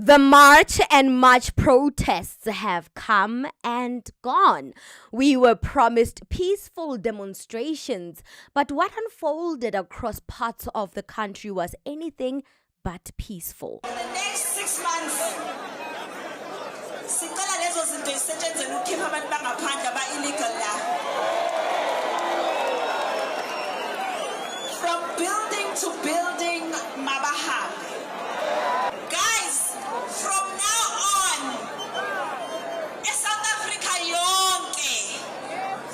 The march and march protests have come and gone. We were promised peaceful demonstrations, but what unfolded across parts of the country was anything but peaceful. In the next 6 months, sicela lezo zinto zisetshenzele ukukhipha abantu bangaphandle aba-illegal la. From building to building, mabahambe. Guys, from now on, South Africa yonke,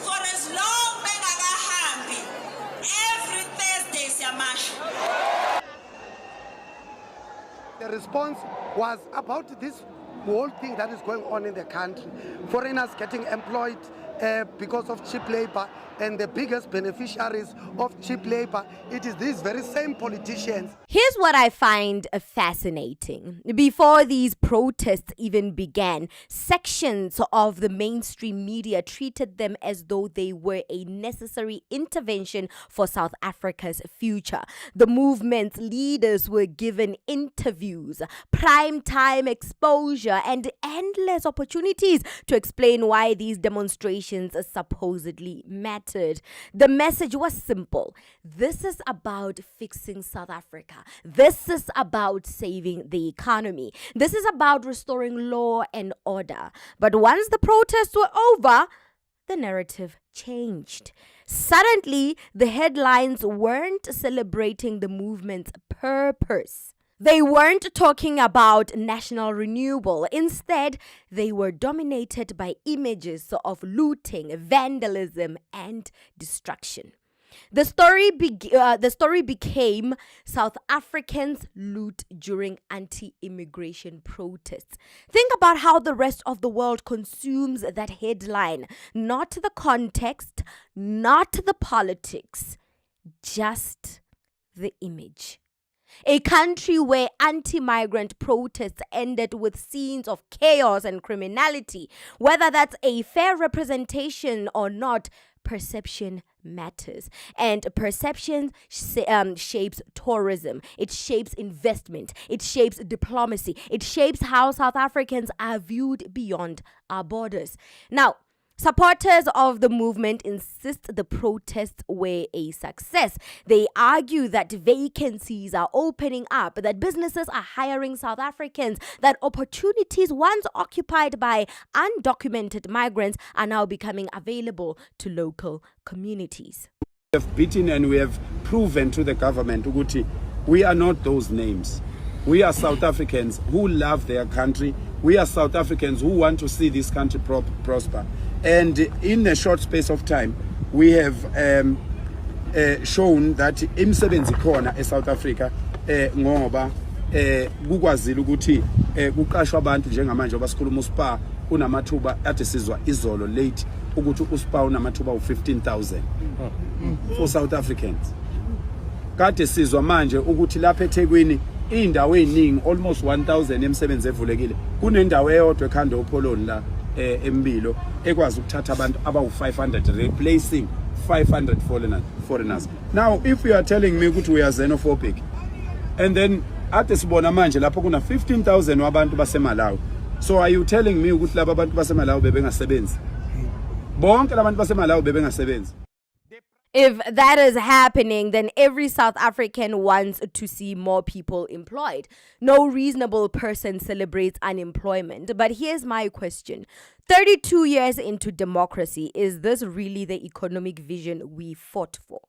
for as long bengakahambi, every Thursday siyamasha. The response was about this whole thing that is going on in the country. Foreigners getting employed because of cheap labor, and the biggest beneficiaries of cheap labor, it is these very same politicians. Here's what I find fascinating. Before these protests even began, sections of the mainstream media treated them as though they were a necessary intervention for South Africa's future. The movement's leaders were given interviews, prime time exposure, and endless opportunities to explain why these demonstrations supposedly mattered. The message was simple. This is about fixing South Africa. This is about saving the economy. This is about restoring law and order. But once the protests were over, the narrative changed. Suddenly, the headlines weren't celebrating the movement's purpose. They weren't talking about national renewal. Instead, they were dominated by images of looting, vandalism, and destruction. The story became South Africans loot during anti-immigration protests. Think about how the rest of the world consumes that headline. Not the context, not the politics, just the image. A country where anti-migrant protests ended with scenes of chaos and criminality. Whether that's a fair representation or not, perception matters. And perception shapes tourism. It shapes investment. It shapes diplomacy. It shapes how South Africans are viewed beyond our borders. Now, supporters of the movement insist the protests were a success. They argue that vacancies are opening up, that businesses are hiring South Africans, that opportunities once occupied by undocumented migrants are now becoming available to local communities. We have beaten and we have proven to the government, Uguti, we are not those names. We are South Africans who love their country. We are South Africans who want to see this country prosper. And in a short space of time, we have shown that imisebenzi khona eSouth Africa ngoba kukwazile ukuthi kuqashwa abantu njengamanje abasikhuluma uSpa unamathuba ade sizwa izolo late ukuthi uSpa unamathuba u15,000 for South Africans. Kade sizwa manje ukuthi lapha eThekwini indawo eziningi almost 1,000 emisebenzi evulekile. Kunendawo eyodwa ekhanda uPoloni la embilo ekwazi ukuthatha abantu abawu500 replacing 500 foreigners. Now if you are telling me ukuthi we are xenophobic and then ade sibona manje lapho kuna 15,000 wabantu baseMalawi, so are you telling me ukuthi laba abantu baseMalawi bebengasebenzi? Bonke labantu baseMalawi bebengasebenzi? If that is happening, then every South African wants to see more people employed. No reasonable person celebrates unemployment. But here's my question. 32 years into democracy, is this really the economic vision we fought for?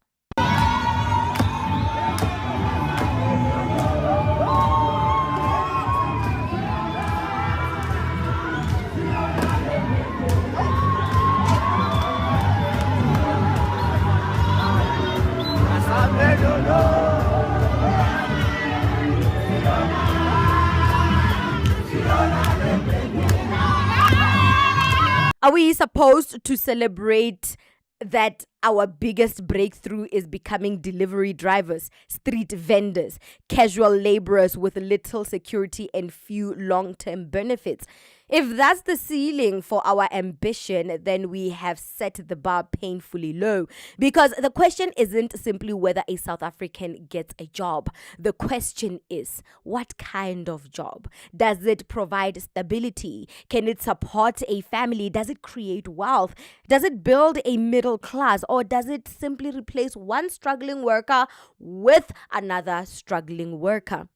Are we supposed to celebrate that our biggest breakthrough is becoming delivery drivers, street vendors, casual laborers with little security and few long-term benefits. If that's the ceiling for our ambition, then we have set the bar painfully low. Because the question isn't simply whether a South African gets a job. The question is, what kind of job? Does it provide stability? Can it support a family? Does it create wealth? Does it build a middle class? Or does it simply replace one struggling worker with another struggling worker?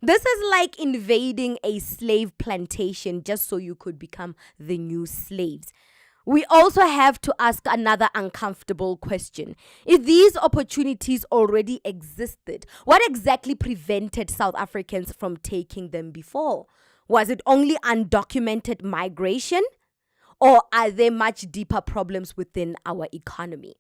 This is like invading a slave plantation just so you could become the new slaves. We also have to ask another uncomfortable question. If these opportunities already existed, what exactly prevented South Africans from taking them before? Was it only undocumented migration? Or are there much deeper problems within our economy?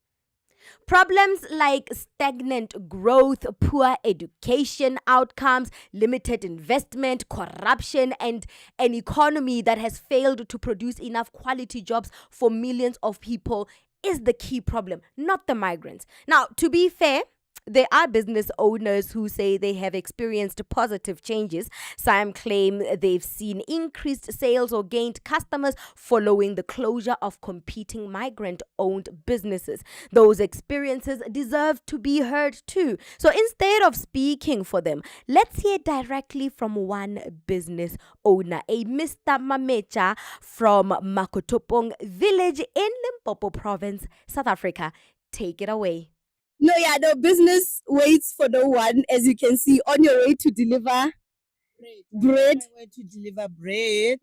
Problems like stagnant growth, poor education outcomes, limited investment, corruption, and an economy that has failed to produce enough quality jobs for millions of people is the key problem, not the migrants. Now, to be fair, there are business owners who say they have experienced positive changes. Some claim they've seen increased sales or gained customers following the closure of competing migrant-owned businesses. Those experiences deserve to be heard too. So instead of speaking for them, let's hear directly from one business owner, a Mr. Mamecha from Makotopong village in Limpopo province, South Africa. Take it away. No, yeah, the business waits for no one, as you can see, on your way to deliver bread. Way to deliver bread.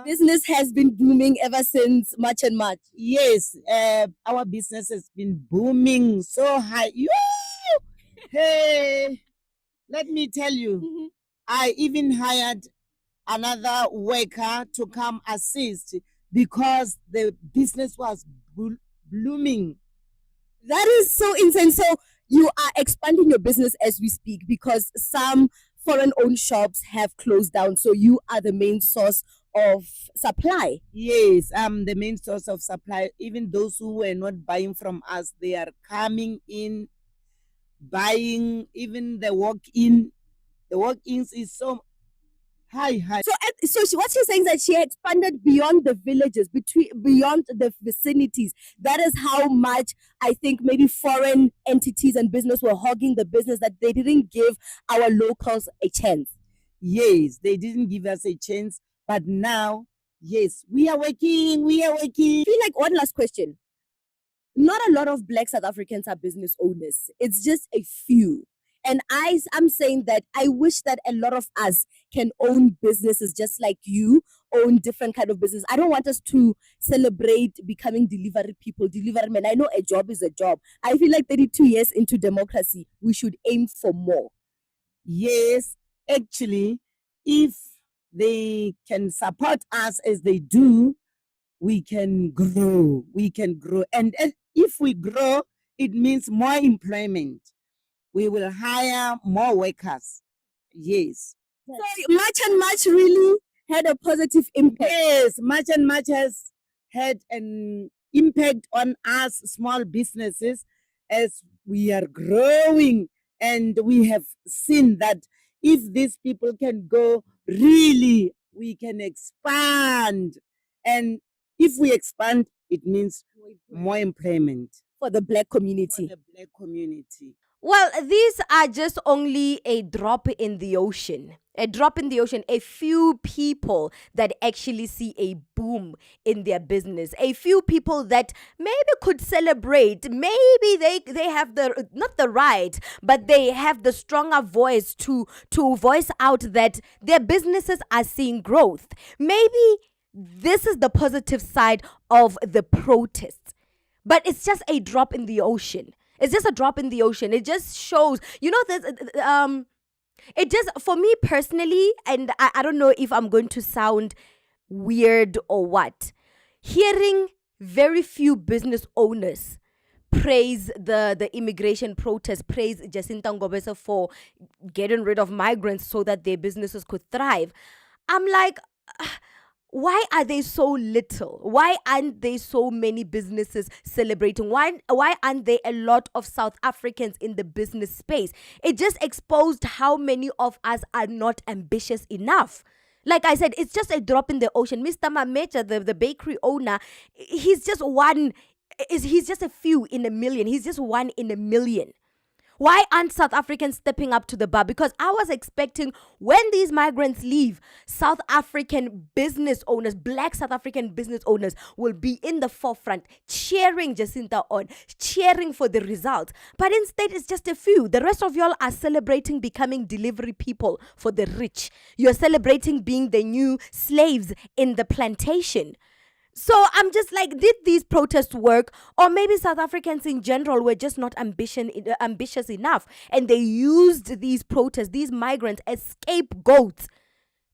Business has been booming ever since March and March. Yes, our business has been booming so high. Hey, let me tell you, I even hired another worker to come assist because the business was blooming. That is so insane. So you are expanding your business as we speak because some foreign-owned shops have closed down. So you are the main source of supply. Yes, I'm the main source of supply. Even those who were not buying from us, they are coming in, buying. Even the walk-in, the walk-ins is so high. So what she's saying is that she expanded beyond the villages, beyond the vicinities. That is how much I think maybe foreign entities and business were hogging the business, that they didn't give our locals a chance. Yes, they didn't give us a chance. But now, yes, we are working. I feel like one last question. Not a lot of Black South Africans are business owners. It's just a few. And I'm saying that I wish that a lot of us can own businesses just like you own different kind of business. I don't want us to celebrate becoming delivery people, delivery men. I know a job is a job. I feel like 32 years into democracy, we should aim for more. Yes, actually, if they can support us as they do, we can grow. And if we grow, it means more employment. We will hire more workers. Yes. So March and March really had a positive impact. Yes, March and March has had an impact on us small businesses as we are growing, and we have seen that if these people can go, really, we can expand. And if we expand, it means more employment for the Black community. Well, these are just only a drop in the ocean. A drop in the ocean. A few people that actually see a boom in their business. A few people that maybe could celebrate. Maybe they have the, not the right, but they have the stronger voice to voice out that their businesses are seeing growth. Maybe this is the positive side of the protests. But it's just a drop in the ocean. It's just a drop in the ocean. It just shows, it just, for me personally, and I don't know if I'm going to sound weird or what, hearing very few business owners praise the immigration protest, praise Jacinta Ngobese for getting rid of migrants so that their businesses could thrive. I'm like, Why are they so little? Why aren't there so many businesses celebrating? Why aren't there a lot of South Africans in the business space? It just exposed how many of us are not ambitious enough. Like I said, it's just a drop in the ocean. Mr. Mamecha, the bakery owner, he's just he's just a few in a million. He's just one in a million. Why aren't South Africans stepping up to the bar? Because I was expecting when these migrants leave, South African business owners, black South African business owners will be in the forefront, cheering Jacinta on, cheering for the results. But instead, it's just a few. The rest of y'all are celebrating becoming delivery people for the rich. You're celebrating being the new slaves in the plantation. So I'm just like, did these protests work? Or maybe South Africans in general were just not ambitious enough. And they used these protests, these migrants, as scapegoats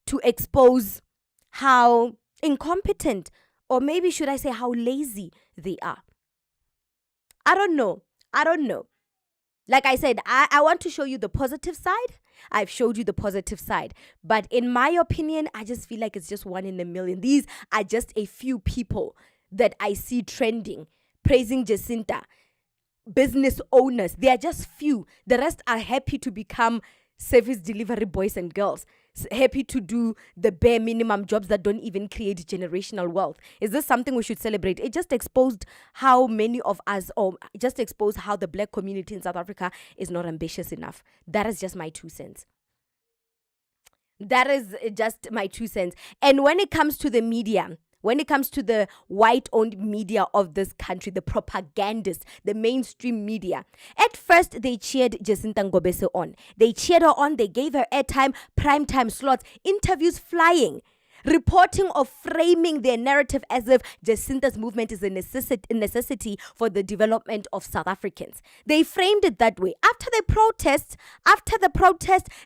to expose how incompetent, or maybe should I say how lazy they are. I don't know. Like I said, I want to show you the positive side. I've showed you the positive side. But in my opinion, I just feel like it's just one in a million. These are just a few people that I see trending, praising Jacinta. Business owners, they are just few. The rest are happy to become service delivery boys and girls, happy to do the bare minimum jobs that don't even create generational wealth. Is this something we should celebrate? It just exposed how many of us, or just exposed how the black community in South Africa is not ambitious enough. That is just my 2 cents. That is just my 2 cents. And when it comes to the media, when it comes to the white-owned media of this country, the propagandists, the mainstream media, at first they cheered Jacinta Ngobese on. They cheered her on, they gave her airtime, primetime slots, interviews flying, reporting or framing their narrative as if Jacinta's movement is a necessity for the development of South Africans. They framed it that way. After the protest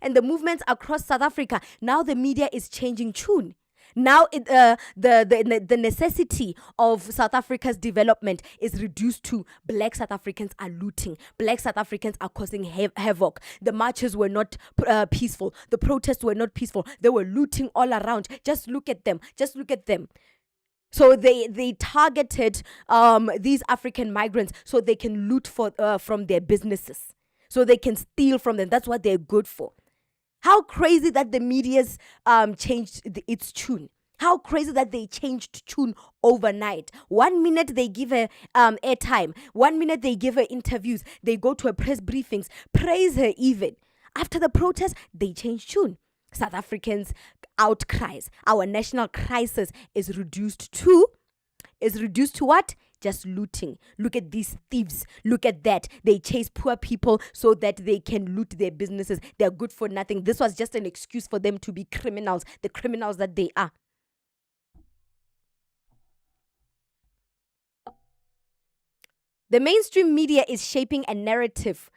and the movements across South Africa, now the media is changing tune. Now the necessity of South Africa's development is reduced to black South Africans are looting. Black South Africans are causing havoc. The marches were not peaceful. The protests were not peaceful. They were looting all around. Just look at them. So they targeted these African migrants so they can loot from their businesses. So they can steal from them. That's what they're good for. How crazy that the media's changed its tune. How crazy that they changed tune overnight. 1 minute they give her airtime. 1 minute they give her interviews. They go to her press briefings, praise her even. After the protest, they change tune. South Africans' outcries. Our national crisis is reduced to what? Just looting. Look at these thieves. Look at that. They chase poor people so that they can loot their businesses. They're good for nothing. This was just an excuse for them to be criminals, the criminals that they are. The mainstream media is shaping a narrative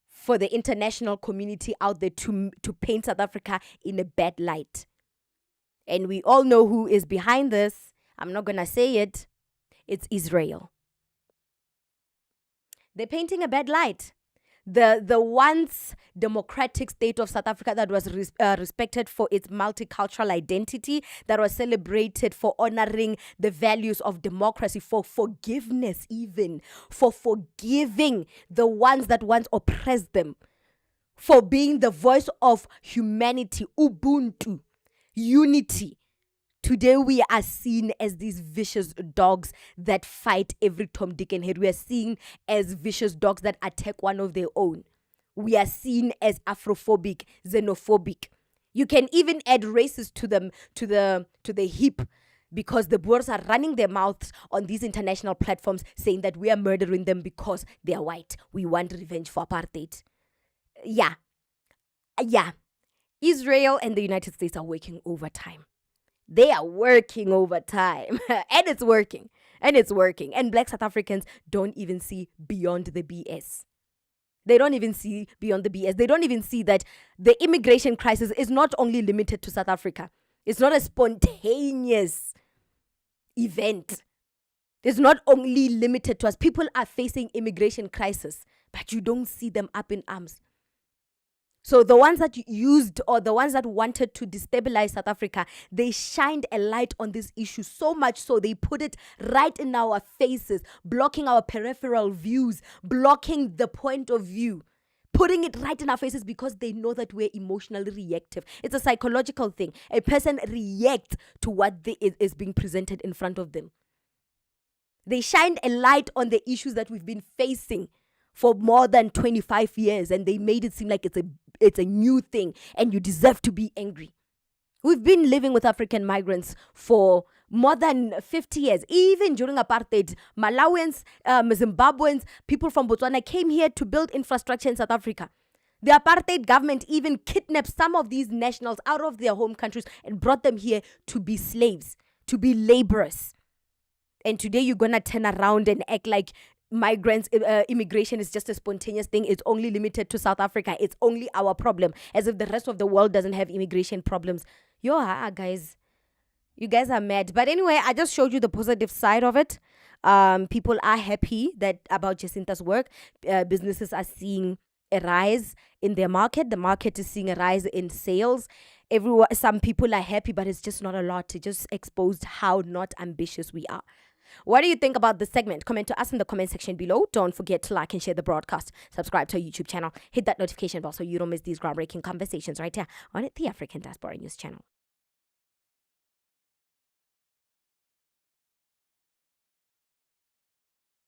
for the international community out there to paint South Africa in a bad light. And we all know who is behind this. I'm not going to say it. It's Israel. They're painting a bad light. The once democratic state of South Africa that was respected for its multicultural identity, that was celebrated for honoring the values of democracy, for forgiveness even, for forgiving the ones that once oppressed them, for being the voice of humanity, Ubuntu, unity. Today we are seen as these vicious dogs that fight every Tom, Dick and Harry. We are seen as vicious dogs that attack one of their own. We are seen as Afrophobic, xenophobic. You can even add racist to the heap, because the Boers are running their mouths on these international platforms saying that we are murdering them because they are white. We want revenge for apartheid. Yeah. Israel and the United States are working overtime. They are working overtime. And it's working. And black South Africans don't even see beyond the BS. They don't even see beyond the BS. They don't even see that the immigration crisis is not only limited to South Africa. It's not a spontaneous event. It's not only limited to us. People are facing immigration crisis, but you don't see them up in arms. So the ones that used, or the ones that wanted to destabilize South Africa, they shined a light on this issue so much so they put it right in our faces, blocking our peripheral views, blocking the point of view, putting it right in our faces because they know that we're emotionally reactive. It's a psychological thing. A person reacts to what is being presented in front of them. They shined a light on the issues that we've been facing for more than 25 years, and they made it seem like it's a new thing and you deserve to be angry. We've been living with African migrants for more than 50 years. Even during apartheid, Malawians, Zimbabweans, people from Botswana came here to build infrastructure in South Africa. The apartheid government even kidnapped some of these nationals out of their home countries and brought them here to be slaves, to be laborers. And today you're going to turn around and act like migrants, immigration is just a spontaneous thing. It's only limited to South Africa. It's only our problem, as if the rest of the world doesn't have immigration problems. Guys, you guys are mad. But anyway, I just showed you the positive side of it. People are happy about Jacinta's work. Businesses are seeing a rise in their market. The market is seeing a rise in sales. Some people are happy, but it's just not a lot. It just exposed how not ambitious we are. What do you think about this segment? Comment to us in the comment section below. Don't forget to like and share the broadcast. Subscribe to our YouTube channel. Hit that notification bell so you don't miss these groundbreaking conversations right here on the African Diaspora News channel.